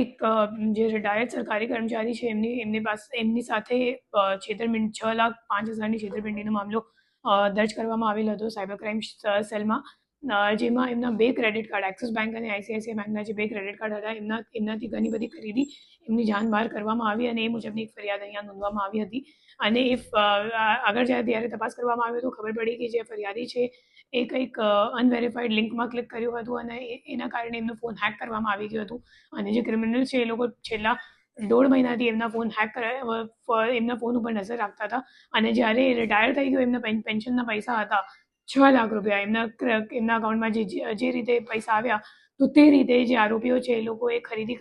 એક જે રિટાયર્ડ સરકારી કર્મચારી છે એમની સાથે છેતરપિંડી 6,05,000ની છેતરપિંડીનો મામલો દર્જ કરવામાં આવેલો હતો સાયબર ક્રાઇમ સેલમાં, જેમાં એમના 2 ક્રેડિટ કાર્ડ, એક્સિસ બેંક અને આઈસીઆઈસીઆઈ બેંકના જે 2 ક્રેડિટ કાર્ડ હતા એમનાથી ઘણી બધી ખરીદી એમની જાન બહાર કરવામાં આવી અને એ મુજબની એક ફરિયાદ અહીંયા નોંધવામાં આવી હતી. અને આગળ જ્યારે તપાસ કરવામાં આવી તો ખબર પડી કે જે ફરિયાદી છે એ કંઈક અનવેરીફાઈડ લિંકમાં ક્લિક કર્યું હતું અને એના કારણે એમનો ફોન હેક કરવામાં આવી ગયો હતું. અને જે ક્રિમિનલ છે એ લોકો છેલ્લા 1.5 મહિનાથી એમના ફોન ઉપર નજર રાખતા હતા. અને જ્યારે રિટાયર થઈ ગયો, એમના પેન્શનના પૈસા હતા 6 લાખ રૂપિયા, એમના અકાઉન્ટમાં જે રીતે પૈસા આવ્યા તો તે રીતે જે આરોપીઓ છે એ લોકોએ ખરીદી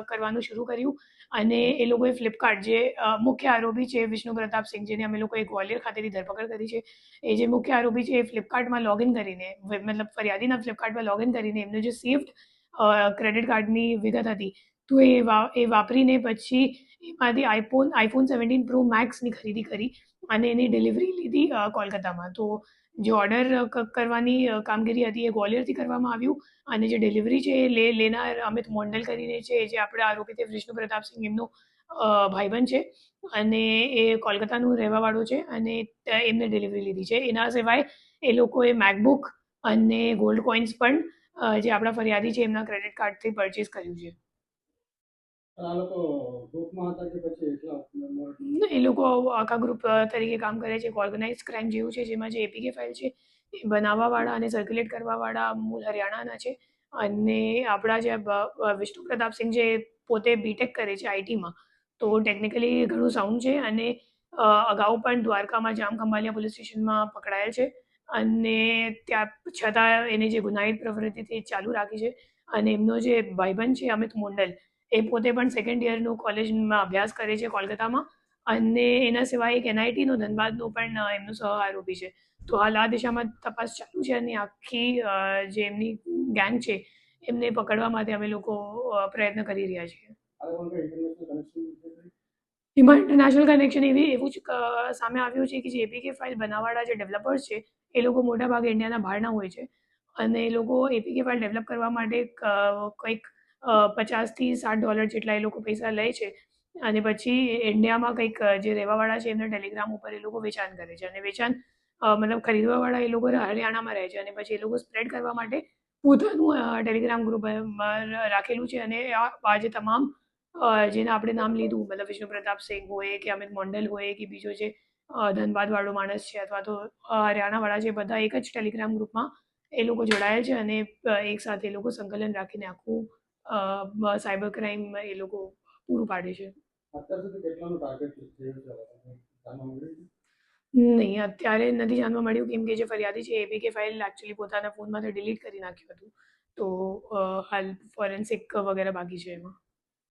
કરવાનું શરૂ કર્યું. અને એ લોકોએ ફ્લિપકાર્ટ, જે મુખ્ય આરોપી છે વિષ્ણુ પ્રતાપ સિંહ, જેને અમે લોકોએ ગ્વાલિયર ખાતેથી ધરપકડ કરી છે, એ જે મુખ્ય આરોપી છે એ ફ્લિપકાર્ટમાં લોગિન કરીને, મતલબ ફરિયાદીના ફ્લિપકાર્ટમાં લોગિન કરીને એમનું જે સેફ્ડ ક્રેડિટ કાર્ડની વિગત હતી તો એ વાપરીને પછી એમાંથી આઈફોન 17 પ્રો મેક્સની ખરીદી કરી અને એની ડિલિવરી લીધી કોલકાતામાં. તો જે ઓર્ડર કરવાની કામગીરી હતી એ ગ્વાલિયરથી કરવામાં આવ્યું અને જે ડિલિવરી છે એ લેનાર અમિત મોંડલ કરીને છે, જે આપણા આરોપી તે વિષ્ણુ પ્રતાપ સિંહ એમનો ભાઈબંધ છે અને એ કોલકાતાનું રહેવાવાળો છે અને એમને ડિલિવરી લીધી છે. એના સિવાય એ લોકોએ મેકબુક અને ગોલ્ડ કોઇન્સ પણ જે આપણા ફરિયાદી છે એમના ક્રેડિટ કાર્ડથી પરચેસ કર્યું છે. એ લોકો આખા ગ્રુપ તરીકે કામ કરે છે. એક ઓર્ગેનાઇઝ ક્રાઇમ જેવું છે, જેમાં જે એપીકે ફાઇલ છે એ બનાવવાવાળા અને સર્ક્યુલેટ કરવાવાળા મૂળ હરિયાણાના છે. અને આપણા જે વિષ્ણુ પ્રતાપ સિંહ જે પોતે બીટેક કરે છે આઈટીમાં, તો ટેકનિકલી ઘણું સાઉન્ડ છે અને અગાઉ પણ દ્વારકામાં જામખંભાલિયા પોલીસ સ્ટેશનમાં પકડાયેલ છે અને ત્યાં છતાં એની જે ગુનાહિત પ્રવૃત્તિ તે ચાલુ રાખી છે. અને એમનો જે ભાઈબંધ છે અમિત મોંડલ, એ પોતે પણ સેકન્ડ યરનું કોલેજમાં અભ્યાસ કરે છે કોલકાતામાં. અને એના સિવાય એક એનઆઈટીનો ધનબાદનો પણ એમનો સહ આરોપી છે. તો હાલ આ દિશામાં તપાસ ચાલુ છે અને આખી જે એમની ગેંગ છે એમને પકડવા માટે અમે લોકો પ્રયત્ન કરી રહ્યા છીએ. એમાં ઇન્ટરનેશનલ કનેક્શન એવું જ સામે આવ્યું છે કે જે એપીકે ફાઇલ બનાવવાળા જે ડેવલપર્સ છે એ લોકો મોટાભાગે ઇન્ડિયાના બહારના હોય છે અને એ લોકો એપીકે ફાઇલ ડેવલપ કરવા માટે કંઈક $50-60 જેટલા એ લોકો પૈસા લે છે અને પછી ઇન્ડિયામાં કંઈક જે રહેવાવાળા છે એમના ટેલિગ્રામ ઉપર એ લોકો વેચાણ કરે છે. અને વેચાણ મતલબ ખરીદવાવાળા એ લોકો હરિયાણામાં રહે છે અને પછી એ લોકો સ્પ્રેડ કરવા માટે પોતાનું ટેલિગ્રામ ગ્રુપ રાખેલું છે. અને આ જે તમામ જેને આપણે નામ લીધું, મતલબ વિષ્ણુ પ્રતાપ સિંહ હોય કે અમિત મોંડલ હોય કે બીજો જે ધનબાદવાળો માણસ છે અથવા તો હરિયાણાવાળા છે, બધા એક જ ટેલિગ્રામ ગ્રુપમાં એ લોકો જોડાયેલ છે અને એક સાથે એ લોકો સંકલન રાખીને આખું સાયબર ક્રાઇમ એ લોકો પૂરું પાડે છે. નહીં, અત્યારે નથી જાણવા મળ્યું, કેમ કે જે ફરિયાદી છે એપીકે ફાઇલ એકચ્યુઅલી પોતાના ફોનમાંથી ડિલીટ કરી નાખ્યું હતું. તો હાલ ફોરેન્સિક વગેરે બાકી છે એમાં.